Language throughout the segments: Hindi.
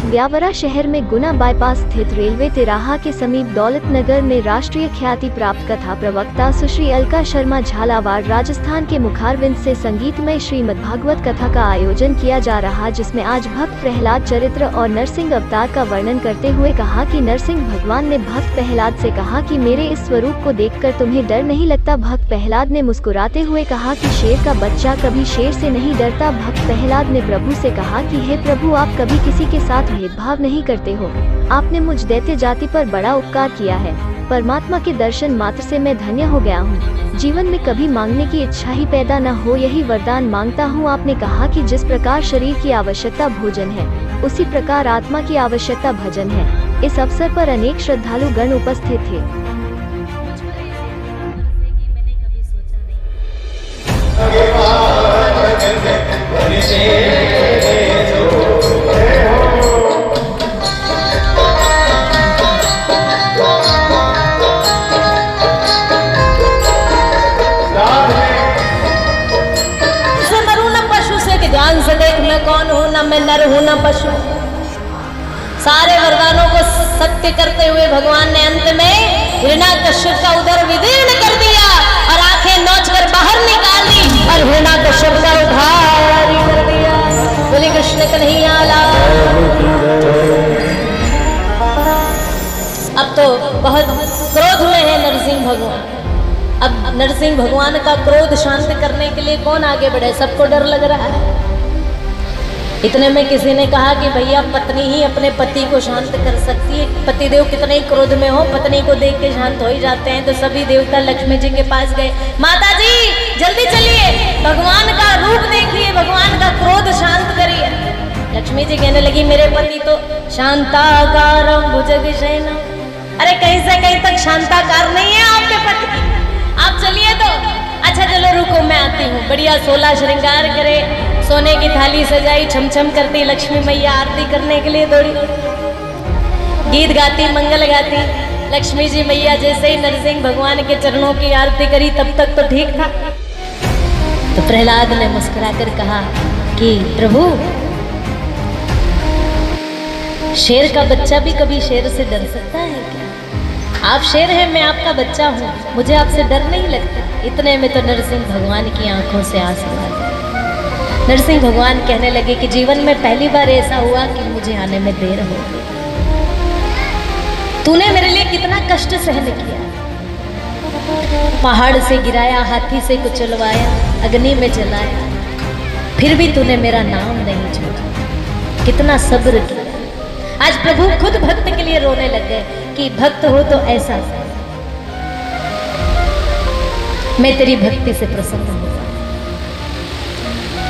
ब्यावरा शहर में गुना बाईपास स्थित रेलवे तिराहा के समीप दौलत नगर में राष्ट्रीय ख्याति प्राप्त कथा प्रवक्ता सुश्री अलका शर्मा झालावाड़ राजस्थान के मुखारविंद से संगीतमय श्रीमद् भागवत कथा का आयोजन किया जा रहा, जिसमें आज भक्त प्रहलाद चरित्र और नरसिंह अवतार का वर्णन करते हुए कहा कि नरसिंह भगवान ने भक्त प्रहलाद से कहा कि मेरे इस स्वरूप को देखकर तुम्हें डर नहीं लगता। भक्त प्रहलाद ने मुस्कुराते हुए कहा कि शेर का बच्चा कभी शेर से नहीं डरता। भक्त प्रहलाद ने प्रभु से कहा कि हे प्रभु, आप कभी किसी के साथ भेदभाव नहीं करते हो। आपने मुझ दैत्य जाति पर बड़ा उपकार किया है। परमात्मा के दर्शन मात्र से मैं धन्य हो गया हूँ। जीवन में कभी मांगने की इच्छा ही पैदा न हो, यही वरदान मांगता हूँ। आपने कहा कि जिस प्रकार शरीर की आवश्यकता भोजन है, उसी प्रकार आत्मा की आवश्यकता भजन है। इस अवसर पर अनेक श्रद्धालु गण उपस्थित थे। ध्यान से देख, मैं कौन हूँ, न मैं नर हूँ न पशु। सारे वरदानों को सत्य करते हुए भगवान ने अंत में हिरण्याकश्यप का उदर विदीर्ण कर दिया और आंखें नोच कर बाहर निकाल दी और हिरण्याकश्यप का उद्धार कर दिया। बोले कृष्ण कन्हैया लाल। अब तो बहुत क्रोध में है नरसिंह भगवान। अब नरसिंह भगवान का क्रोध शांत करने के लिए कौन आगे बढ़े? सबको डर लग रहा है। इतने में किसी ने कहा कि भैया, पत्नी ही अपने पति को शांत कर सकती है। पतिदेव कितने ही क्रोध में हो, पत्नी को देख के शांत हो ही जाते हैं। तो सभी देवता लक्ष्मी जी के पास गए। माता जी जल्दी चलिए, भगवान का रूप देखिए, भगवान का क्रोध शांत करिए। लक्ष्मी जी कहने लगी, मेरे पति तो शांताकारं भुजगशयनं। अरे कहीं से कहीं तक शांताकार नहीं है आपके पति। आप चलिए तो। अच्छा चलो रुको, मैं आती हूँ। बढ़िया 16 श्रृंगार करे, सोने की थाली सजाई, छमछम करती लक्ष्मी मैया आरती करने के लिए दौड़ी, गीत गाती, मंगल गाती। लक्ष्मी जी मैया जैसे ही नरसिंह भगवान के चरणों की आरती करी, तब तक तो ठीक था। तो प्रहलाद ने मुस्कुराकर कहा कि प्रभु, शेर का बच्चा भी कभी शेर से डर सकता है क्या? आप शेर हैं, मैं आपका बच्चा हूँ, मुझे आपसे डर नहीं लगता। इतने में तो नरसिंह भगवान की आंखों से आंसू आ गए। नरसिंह भगवान कहने लगे कि जीवन में पहली बार ऐसा हुआ कि मुझे आने में देर हो गई। तूने मेरे लिए कितना कष्ट सहन किया। पहाड़ से गिराया, हाथी से कुचलवाया, अग्नि में जलाया, फिर भी तूने मेरा नाम नहीं छोड़ा। कितना सब्र किया। आज प्रभु खुद भक्त के लिए रोने लग गए कि भक्त हो तो ऐसा, मैं तेरी भक्ति से प्रसन्न हूँ।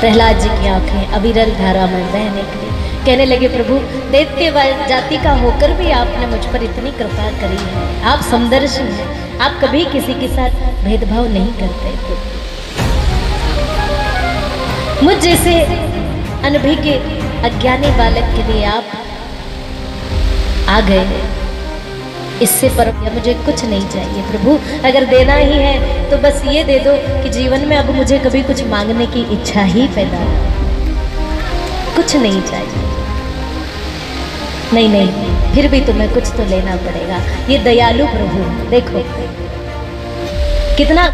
प्रहलाद जी की आंखें अविरल धारा में बह निकली। कहने लगे, प्रभु दैत्य जाति का होकर भी आपने मुझ पर इतनी कृपा करी है। आप समदर्शी हैं, आप कभी किसी के साथ भेदभाव नहीं करते। मुझ जैसे अनभिज्ञ के अज्ञानी बालक के लिए आप आ गए। इससे पर मुझे कुछ नहीं चाहिए प्रभु। अगर देना ही है तो बस ये दे दो कि जीवन में अब मुझे कभी कुछ मांगने की इच्छा ही पैदा हो। कुछ नहीं चाहिए। नहीं, फिर भी तुम्हें कुछ तो लेना पड़ेगा। ये दयालु प्रभु देखो कितना